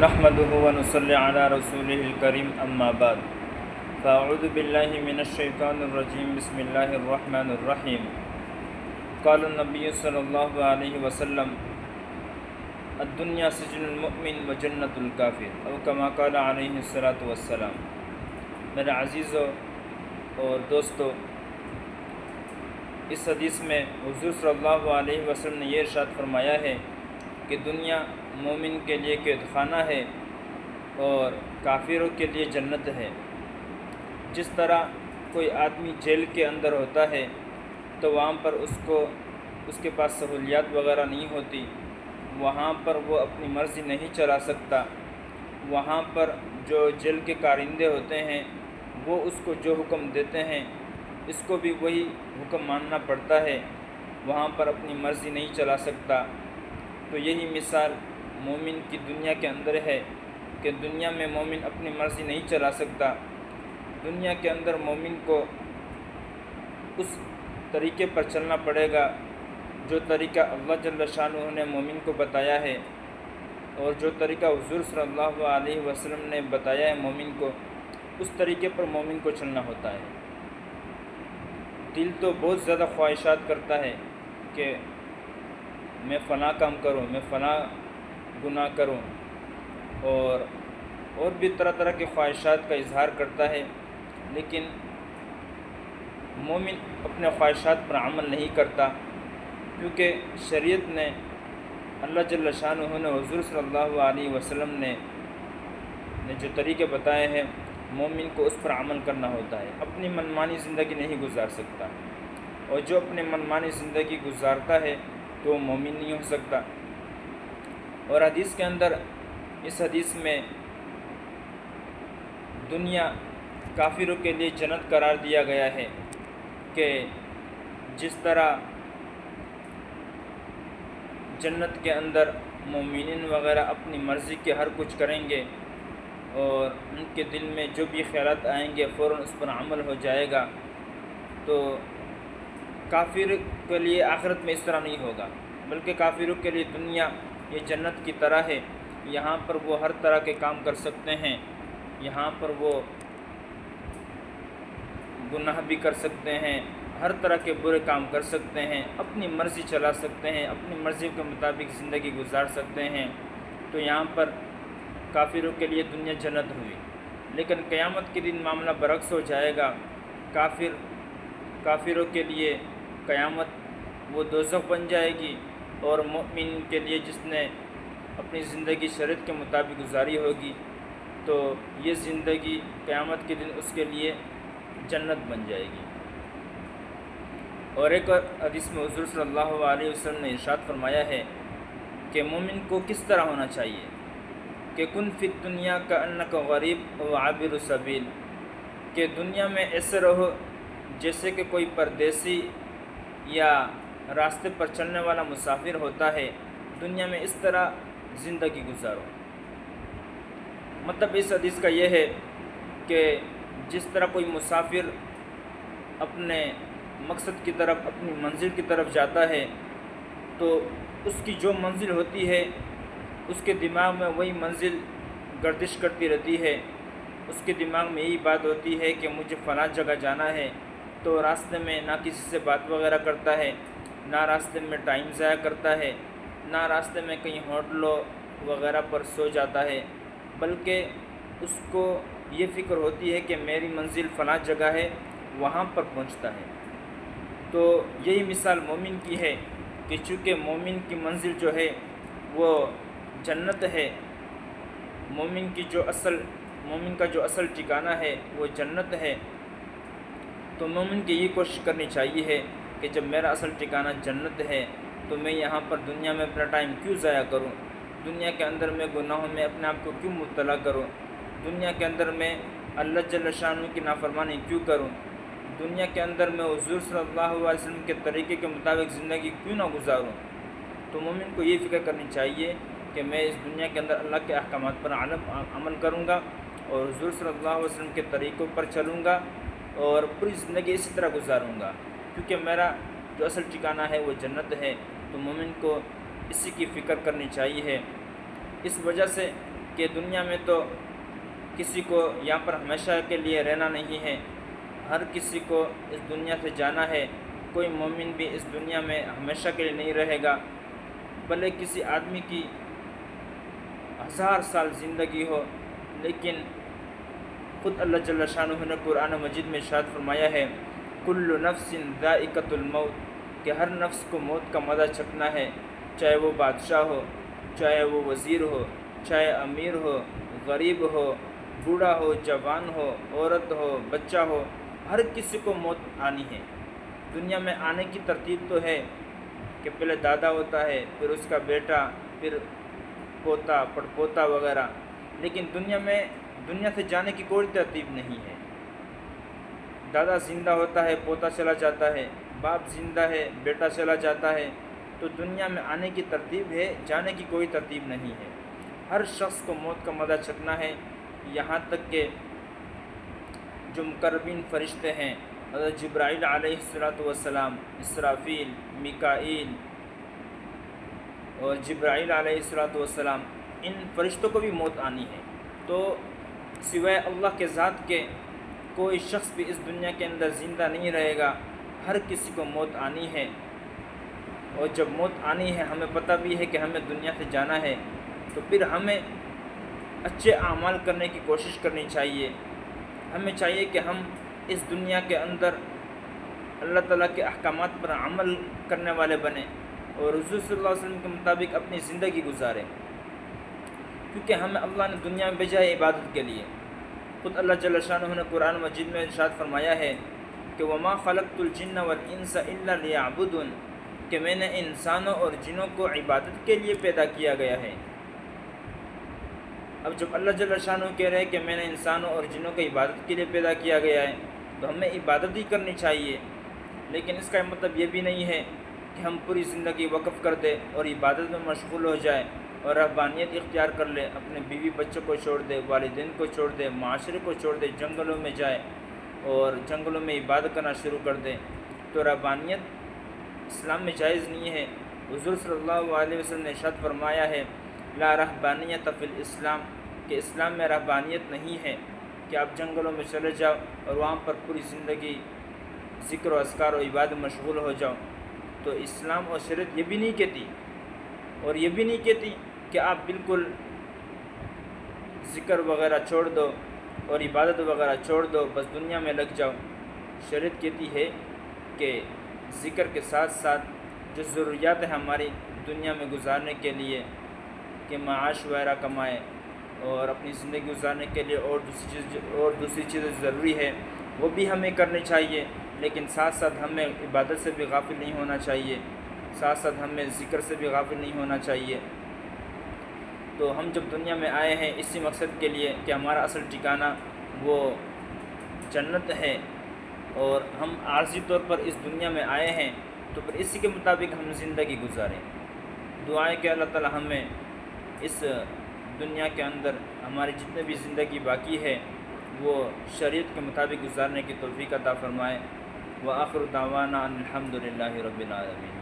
نحمده ونصلي على رسوله الكريم اما بعد فاعوذ بالله من الشيطان الرجيم بسم الله الرحمن الرحيم قال النبي صلى الله عليه وسلم الدنيا سجن المؤمن وجنة الكافر او كما قال عليه الصلاة والسلام۔ میرے عزیزوں اور دوستو، اس حدیث میں حضور صلی اللہ علیہ وسلم نے یہ ارشاد فرمایا ہے کہ دنیا مومن کے لیے قید خانہ ہے اور کافروں کے لیے جنت ہے۔ جس طرح کوئی آدمی جیل کے اندر ہوتا ہے تو وہاں پر اس کے پاس سہولیات وغیرہ نہیں ہوتی، وہاں پر وہ اپنی مرضی نہیں چلا سکتا، وہاں پر جو جیل کے کارندے ہوتے ہیں وہ اس کو جو حکم دیتے ہیں اس کو بھی وہی حکم ماننا پڑتا ہے، وہاں پر اپنی مرضی نہیں چلا سکتا۔ تو یہی مثال مومن کی دنیا کے اندر ہے کہ دنیا میں مومن اپنی مرضی نہیں چلا سکتا۔ دنیا کے اندر مومن کو اس طریقے پر چلنا پڑے گا جو طریقہ اللہ جل شانہ نے مومن کو بتایا ہے، اور جو طریقہ حضور صلی اللہ علیہ وسلم نے بتایا ہے مومن کو، اس طریقے پر مومن کو چلنا ہوتا ہے۔ دل تو بہت زیادہ خواہشات کرتا ہے کہ میں فلاں کام کروں، میں فلاں گناہ کروں، اور بھی طرح طرح کے خواہشات کا اظہار کرتا ہے، لیکن مومن اپنے خواہشات پر عمل نہیں کرتا، کیونکہ شریعت نے، اللہ جل شانہ نے، حضور صلی اللہ علیہ وسلم نے جو طریقے بتائے ہیں مومن کو اس پر عمل کرنا ہوتا ہے۔ اپنی منمانی زندگی نہیں گزار سکتا، اور جو اپنے منمانی زندگی گزارتا ہے تو وہ مومن نہیں ہو سکتا۔ اور حدیث کے اندر، اس حدیث میں دنیا کافروں کے لیے جنت قرار دیا گیا ہے کہ جس طرح جنت کے اندر مومنین وغیرہ اپنی مرضی کے ہر کچھ کریں گے اور ان کے دل میں جو بھی خیالات آئیں گے فوراً اس پر عمل ہو جائے گا، تو کافر کے لیے آخرت میں اس طرح نہیں ہوگا، بلکہ کافروں کے لیے دنیا یہ جنت کی طرح ہے۔ یہاں پر وہ ہر طرح کے کام کر سکتے ہیں، یہاں پر وہ گناہ بھی کر سکتے ہیں، ہر طرح کے برے کام کر سکتے ہیں، اپنی مرضی چلا سکتے ہیں، اپنی مرضی کے مطابق زندگی گزار سکتے ہیں۔ تو یہاں پر کافروں کے لیے دنیا جنت ہوئی، لیکن قیامت کے دن معاملہ برعکس ہو جائے گا۔ کافروں کے لیے قیامت وہ دوزخ بن جائے گی، اور مومن کے لیے جس نے اپنی زندگی شریعت کے مطابق گزاری ہوگی تو یہ زندگی قیامت کے دن اس کے لیے جنت بن جائے گی۔ اور ایک اور حدیث میں حضور صلی اللہ علیہ وسلم نے ارشاد فرمایا ہے کہ مومن کو کس طرح ہونا چاہیے کہ کن فی الدنیا کأنک غریب و عابر سبیل، کہ دنیا میں ایسے رہو جیسے کہ کوئی پردیسی یا راستے پر چلنے والا مسافر ہوتا ہے، دنیا میں اس طرح زندگی گزارو۔ مطلب اس حدیث کا یہ ہے کہ جس طرح کوئی مسافر اپنے مقصد کی طرف، اپنی منزل کی طرف جاتا ہے تو اس کی جو منزل ہوتی ہے اس کے دماغ میں وہی منزل گردش کرتی رہتی ہے، اس کے دماغ میں یہی بات ہوتی ہے کہ مجھے فلاں جگہ جانا ہے، تو راستے میں نہ کسی سے بات وغیرہ کرتا ہے، نہ راستے میں ٹائم ضائع کرتا ہے، نہ راستے میں کہیں ہوٹلوں وغیرہ پر سو جاتا ہے، بلکہ اس کو یہ فکر ہوتی ہے کہ میری منزل فلاں جگہ ہے، وہاں پر پہنچتا ہے۔ تو یہی مثال مومن کی ہے کہ چونکہ مومن کی منزل جو ہے وہ جنت ہے، مومن کا جو اصل ٹھکانہ ہے وہ جنت ہے، تو مومن کی یہ کوشش کرنی چاہیے ہے کہ جب میرا اصل ٹھکانہ جنت ہے تو میں یہاں پر دنیا میں اپنا ٹائم کیوں ضائع کروں، دنیا کے اندر میں گناہوں میں اپنے آپ کو کیوں مبتلا کروں، دنیا کے اندر میں اللہ جل شانہ کی نافرمانی کیوں کروں، دنیا کے اندر میں حضور صلی اللہ علیہ وسلم کے طریقے کے مطابق زندگی کیوں نہ گزاروں۔ تو مومن کو یہ فکر کرنی چاہیے کہ میں اس دنیا کے اندر اللہ کے احکامات پر عمل کروں گا اور حضور صلی اللہ علیہ وسلم کے طریقوں پر چلوں گا اور پوری زندگی اسی طرح گزاروں گا، کیونکہ میرا جو اصل ٹھکانہ ہے وہ جنت ہے۔ تو مومن کو اسی کی فکر کرنی چاہیے ہے۔ اس وجہ سے کہ دنیا میں تو کسی کو یہاں پر ہمیشہ کے لیے رہنا نہیں ہے، ہر کسی کو اس دنیا سے جانا ہے۔ کوئی مومن بھی اس دنیا میں ہمیشہ کے لیے نہیں رہے گا، بھلے کسی آدمی کی 1000 سال زندگی ہو، لیکن خود اللہ جل شانہ نے قرآن مجید میں ارشاد فرمایا ہے کل نفس ذائقۃ الموت، کہ ہر نفس کو موت کا مزہ چکھنا ہے، چاہے وہ بادشاہ ہو، چاہے وہ وزیر ہو، چاہے امیر ہو، غریب ہو، بوڑھا ہو، جوان ہو، عورت ہو، بچہ ہو، ہر کسی کو موت آنی ہے۔ دنیا میں آنے کی ترتیب تو ہے کہ پہلے دادا ہوتا ہے، پھر اس کا بیٹا، پھر پوتا، پڑپوتا وغیرہ، لیکن دنیا سے جانے کی کوئی ترتیب نہیں ہے۔ دادا زندہ ہوتا ہے، پوتا چلا جاتا ہے، باپ زندہ ہے، بیٹا چلا جاتا ہے، تو دنیا میں آنے کی ترتیب ہے، جانے کی کوئی ترتیب نہیں ہے۔ ہر شخص کو موت کا مزہ چکھنا ہے، یہاں تک کہ جو مقربین فرشتے ہیں، حضرت جبرائیل علیہ السلام، اسرافیل، میکائیل اور جبرائیل علیہ السلام، ان فرشتوں کو بھی موت آنی ہے۔ تو سوائے اللہ کے ذات کے کوئی شخص بھی اس دنیا کے اندر زندہ نہیں رہے گا، ہر کسی کو موت آنی ہے۔ اور جب موت آنی ہے، ہمیں پتہ بھی ہے کہ ہمیں دنیا سے جانا ہے، تو پھر ہمیں اچھے اعمال کرنے کی کوشش کرنی چاہیے۔ ہمیں چاہیے کہ ہم اس دنیا کے اندر اللہ تعالیٰ کے احکامات پر عمل کرنے والے بنیں اور حضور صلی اللہ علیہ وسلم کے مطابق اپنی زندگی گزاریں، کیونکہ ہمیں اللہ نے دنیا میں بھیجا ہے عبادت کے لیے۔ خود اللہ جل شانہ نے قرآن مجید میں ارشاد فرمایا ہے کہ وَمَا خَلَقْتُ الْجِنَّ وَالْإِنسَ إِلَّا لِيَعْبُدُونِ، کہ میں نے انسانوں اور جنوں کو عبادت کے لیے پیدا کیا گیا ہے۔ اب جب اللہ جل شانہ کہہ رہے ہیں کہ میں نے انسانوں اور جنوں کو عبادت کے لیے پیدا کیا گیا ہے، تو ہمیں عبادت ہی کرنی چاہیے، لیکن اس کا مطلب یہ بھی نہیں ہے کہ ہم پوری زندگی وقف کر دیں اور عبادت میں مشغول ہو جائیں اور رہبانیت اختیار کر لیں، اپنے بیوی بچوں کو چھوڑ دے، والدین کو چھوڑ دے، معاشرے کو چھوڑ دے، جنگلوں میں جائے اور جنگلوں میں عبادت کرنا شروع کر دیں، تو رہبانیت اسلام میں جائز نہیں ہے۔ حضور صلی اللہ علیہ وسلم نے ارشاد فرمایا ہے لا رہبانیت فی الاسلام، کہ اسلام میں رہبانیت نہیں ہے کہ آپ جنگلوں میں چلے جاؤ اور وہاں پر پوری زندگی ذکر و اذکار و عبادت میں مشغول ہو جاؤ۔ تو اسلام اور شریعت یہ بھی نہیں کہتی، اور یہ بھی نہیں کہتی کہ آپ بالکل ذکر وغیرہ چھوڑ دو اور عبادت وغیرہ چھوڑ دو، بس دنیا میں لگ جاؤ۔ شریعت کہتی ہے کہ ذکر کے ساتھ ساتھ جو ضروریات ہیں ہماری دنیا میں گزارنے کے لیے، کہ معاش وغیرہ کمائے اور اپنی زندگی گزارنے کے لیے اور دوسری چیزیں ضروری ہے، وہ بھی ہمیں کرنی چاہیے، لیکن ساتھ ساتھ ہمیں عبادت سے بھی غافل نہیں ہونا چاہیے، ساتھ ساتھ ہمیں ذکر سے بھی غافل نہیں ہونا چاہیے۔ تو ہم جب دنیا میں آئے ہیں اسی مقصد کے لیے کہ ہمارا اصل ٹھکانہ وہ جنت ہے، اور ہم عارضی طور پر اس دنیا میں آئے ہیں، تو پھر اسی کے مطابق ہم زندگی گزاریں۔ دعائیں کہ اللہ تعالی ہمیں اس دنیا کے اندر ہماری جتنے بھی زندگی باقی ہے وہ شریعت کے مطابق گزارنے کی توفیق عطا فرمائے۔ وآخر دعوانا ان الحمد للہ رب العالمین۔